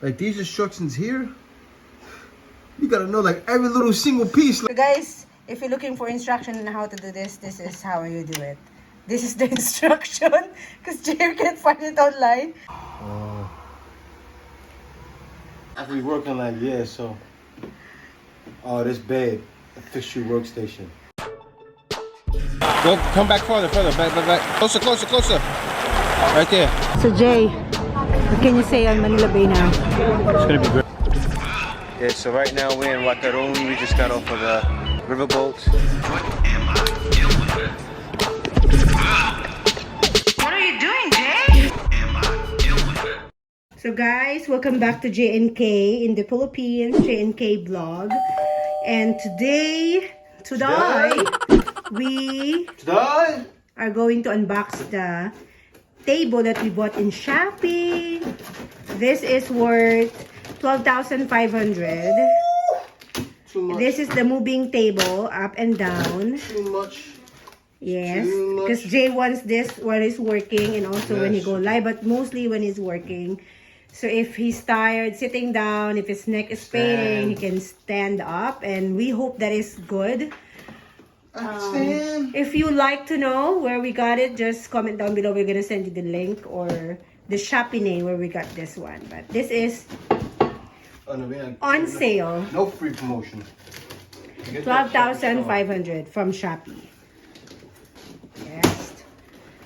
Like these instructions here, you gotta know like every little single piece. So guys, if you're looking for instruction on how to do this, this is how you do it. This is the instruction because Jay can't find it online. After we working like, yeah, so. Oh, this bed, a fixture workstation. Go, come back further, back. Closer. Right there. So Jay, what can you say on Manila Bay now? It's gonna be great. Yeah, so right now we're in Wataron. We just got off of the riverboat. What are you doing, Jay? So guys, welcome back to J&K in the Philippines, J&K vlog. And today we are going to unbox the table that we bought in Shopee. This is worth 12,500. This is the moving table, up and down. Too much. Yes, because Jay wants this while he's working and also when he go live, but mostly when he's working. So if he's tired sitting down, if his neck is paining, he can stand up, and we hope that is good. If you like to know where we got it, just comment down below. We're gonna send you the link or the Shopee name where we got this one. But this is on sale. No free promotion. 12,500 from Shopee. Yes.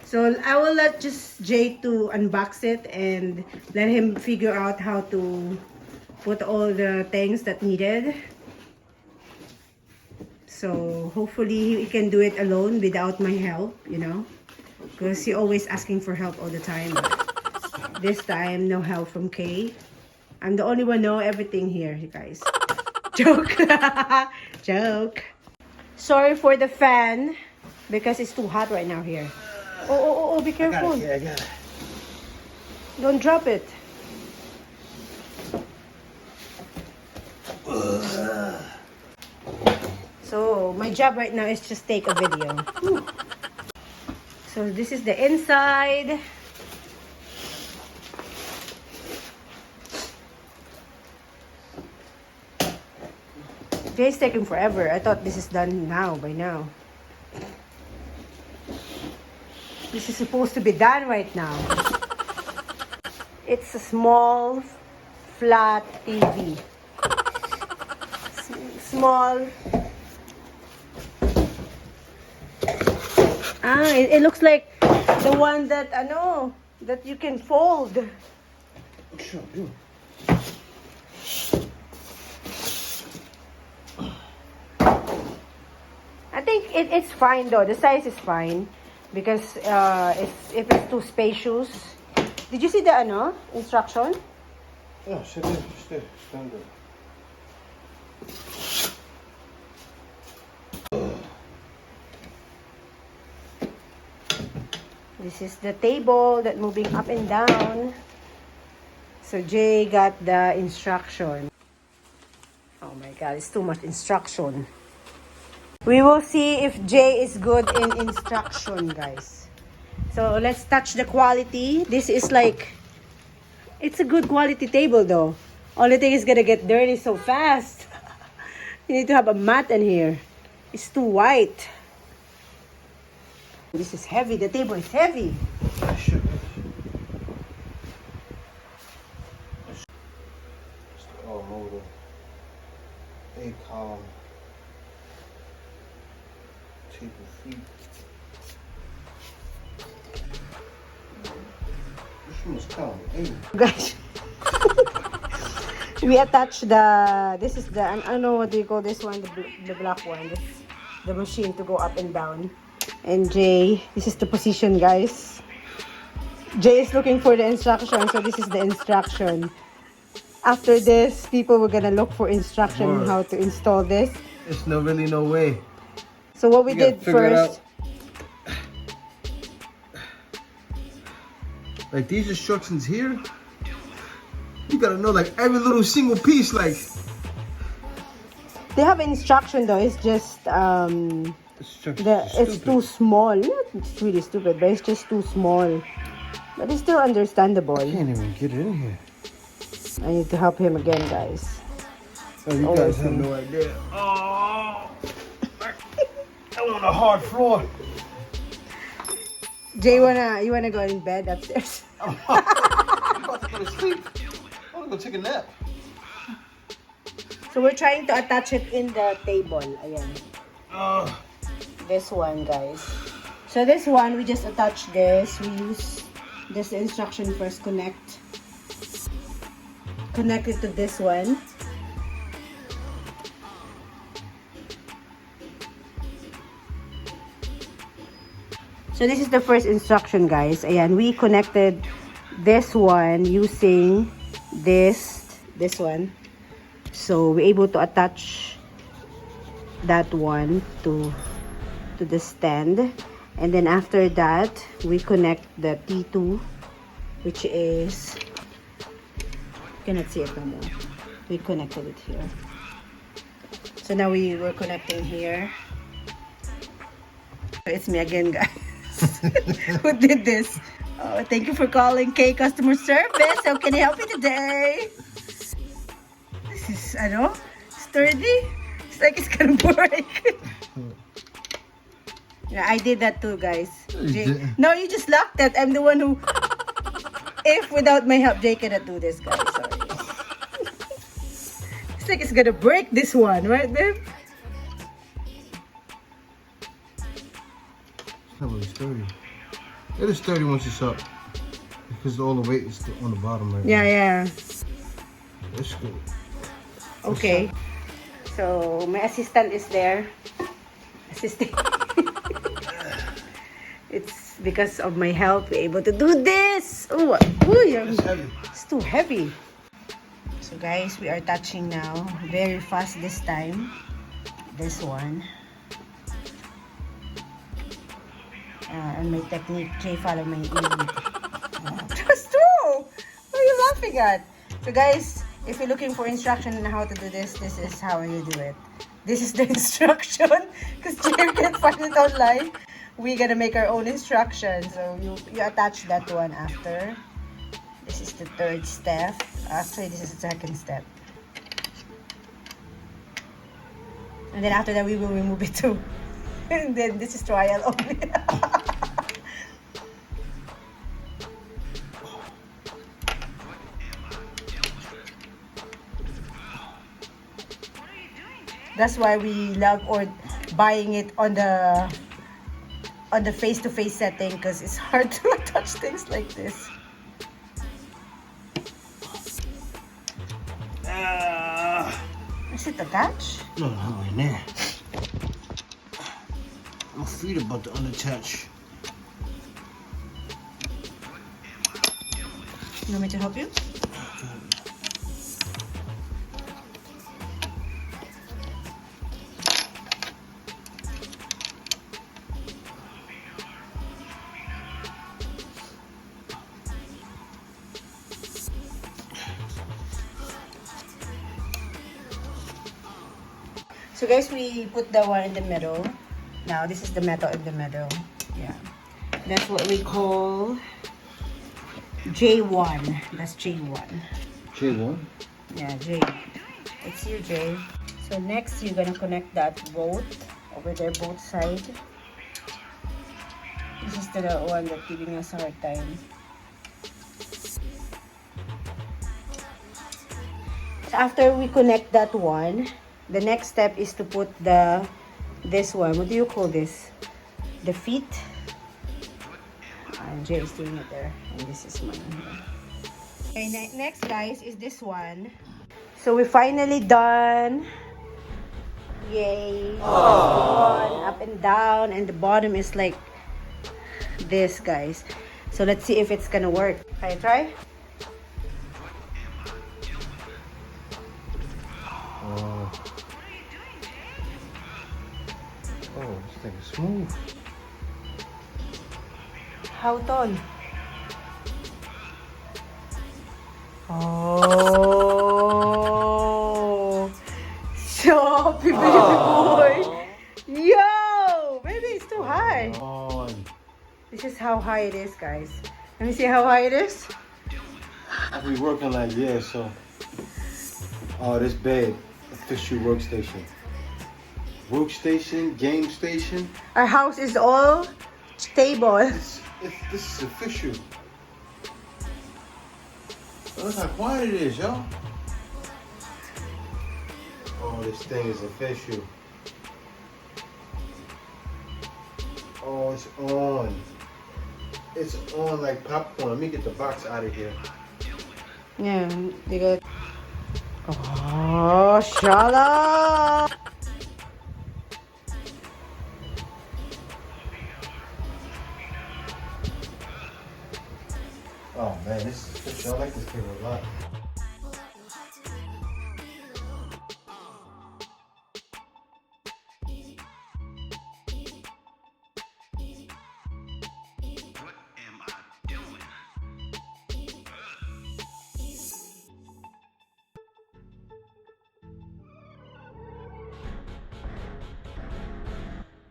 So I will let just Jay to unbox it and let him figure out how to put all the things that needed. So hopefully he can do it alone without my help, you know, because he always asking for help all the time. But this time, no help from Kay. I'm the only one know everything here, you guys. Joke. Joke. Sorry for the fan because it's too hot right now here. Oh, be careful. I got it. Don't drop it. So my job right now is just take a video. Whew. So this is the inside. Jay's taking forever. I thought this is done by now. This is supposed to be done right now. It's a small, flat TV. Small. It looks like the one that that you can fold. Sure. I think it's fine though. The size is fine because if it's too spacious. Did you see the instruction? Yeah, stay standard. This is the table that moving up and down. So Jay got the instruction. Oh my God, it's too much instruction. We will see if Jay is good in instruction, guys. So let's touch the quality. This is like, it's a good quality table though. Only thing is gonna get dirty so fast. You need to have a mat in here. It's too white. This is heavy. The table is heavy. Oh, motor. A column. Table feet. This must count. Guys, we attach this is the, I don't know what do you call this one, the black one. This is the machine to go up and down. And Jay, this is the position, guys. Jay is looking for the instruction, so this is the instruction. After this, people were gonna look for instruction on how to install this. There's really no way. So what we did first, like these instructions here, you gotta know like every little single piece. Like they have instruction though. It's just it's too small. It's really stupid, but it's just too small. But it's still understandable. I can't even get it in here. I need to help him again, guys. Oh, you guys have no idea. Oh, I'm on a hard floor. Jay, you wanna go in bed upstairs? I'm about to go to sleep. I want to go take a nap. So we're trying to attach it in the table. Ayan. This one, guys. So this one, we just attach this. We use this instruction first. Connect it to this one. So this is the first instruction, guys. Ayan, we connected this one using this one. So we're able to attach that one to the stand, and then after that we connect the T2, which is, you cannot see it no more. We connected it here. So now we were connecting here. It's me again, guys. Who did this? Oh, thank you for calling K Customer Service. How can I help you today? This is, I know, sturdy. It's like it's gonna break. Yeah, I did that too, guys. No, you just locked it. I'm the one who, if without my help, Jay cannot do this, guys. Sorry. It's like it's gonna break this one, right, babe? It's not really sturdy. It is sturdy once it's up, because all the weight is on the bottom right Yeah, now. yeah. It's good. Okay. So my assistant is there. Assisting. It's because of my help we're able to do this. Oh, It's heavy. it's too heavy. So guys, we are touching now. Very fast this time. This one. And my technique, Jay, follow my lead. That's true! What are you laughing at? So guys, if you're looking for instruction on how to do this, this is how you do it. This is the instruction. Because Jay can't find it online. We're gonna make our own instruction. So you attach that one after. This is the third step. Actually, this is the second step. And then after that, we will remove it too. And then this is trial only. That's why we love buying it on the face-to-face setting, because it's hard to touch things like this. Is it attached? No, not in there. My feet about to unattach. You want me to help you? So guys, we put the one in the middle. Now this is the metal in the middle. Yeah. That's what we call J1. That's J1. J1? Yeah, J. It's you, J. So next, you're gonna connect that both over there, both sides. This is the one that's giving us a hard time. So after we connect that one, the next step is to put this one. What do you call this? The feet. And Jay is doing it there, and this is mine. Okay, next, guys, is this one. So we're finally done. Yay! One up and down, and the bottom is like this, guys. So let's see if it's gonna work. Can I try? Oh. Oh, this thing is smooth. How tall? Oh, so happy, baby boy. Yo, baby, it's too high. Oh. This is how high it is, guys. Let me see how high it is. We working like, yeah, so Oh, this bed, official workstation. Workstation, game station. Our house is all stable. This is official. Look how quiet it is, y'all. Oh, this thing is official. Oh, it's on. It's on like popcorn. Let me get the box out of here. Yeah, they got. Oh, shut up! Oh man, this is official. I like this thing a lot.